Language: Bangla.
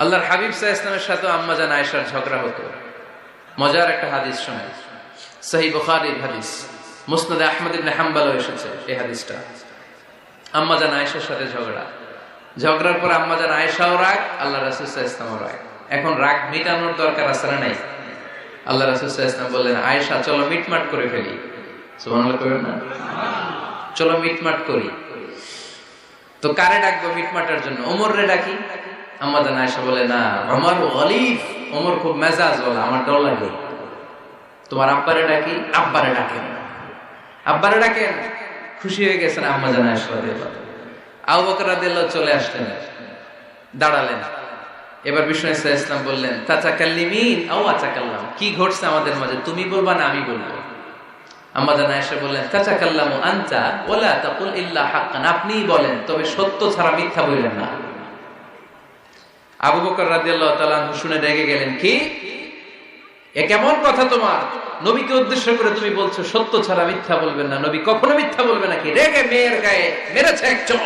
আল্লাহর হাবিব সাল্লাল্লাহু আলাইহি ওয়াসাল্লামের সাথে আম্মা জান আয়েশার ঝগড়া হতো। মজার একটা হাদিস শোনাই, সহিহ বুখারীর হাদিস, মুসনাদ আহমদ ইবনে হাম্বল এসেছে এই হাদিসটা। আম্মা জান আয়েশার সাথে ঝগড়ার পর আম্মা জান আয়েশাও রাগ, আল্লাহ রাসূল সাল্লাল্লাহু আলাইহি ওয়াসাল্লামও রাগ। এখন রাগ মিটানোর দরকার আছে না নাই? আল্লাহ রাসূল সাল্লাল্লাহু আলাইহি ওয়াসাল্লাম বললেন, আয়েশা চলো মিটমাট করে ফেলি। সুবহানাল্লাহ কইবেন না? চলো মিটমাট করি। তো কারে ডাকবো মিটমাটার জন্য? ওমর রে ডাকি। আম্মা জান আয়েশা বলে, না, ওমর গলিফ, ওমর খুব মেজাজ ওয়ালা, আমার ডর লাগে। তোমার আব্বারে ডাকি। আব্বারে ডাকেন। আব্বারে ডাকেন। খুশি হয়ে গেছেন আম্মা জান আয়েশা রাদিয়াল্লাহু আনহা। আবু বকর রাদিয়াল্লাহু চলে আসলেন, দাঁড়ালেন। এবার বিষ্ণু সাল্লাল্লাহু আলাইহি ওয়াসাল্লাম বললেন, তাতাকাল্লিমিন আও আতাকাল্লাম, কি ঘটছে আমাদের মাঝে, তুমি বলবা না আমি বলবো? আম্মা জান আয়েশা বললেন, তাতাকাল্লামু আনতা ওয়ালা তাকুল ইল্লা হাক্কান, আপনিই বলেন তবে সত্য ছাড়া মিথ্যা বলবেন না। আবু বকর রাদিয়াল্লাহু তাআলা শুনে রেগে গেলেন, কি এ কেমন কথা তোমার? নবীকে উদ্দেশ্য করে তুমি বলছো সত্য ছাড়া মিথ্যা বলবেন না, নবী কখনো মিথ্যা বলবে নাকি? রেগে মেয়ের গায়ে মেরেছে এক চড়।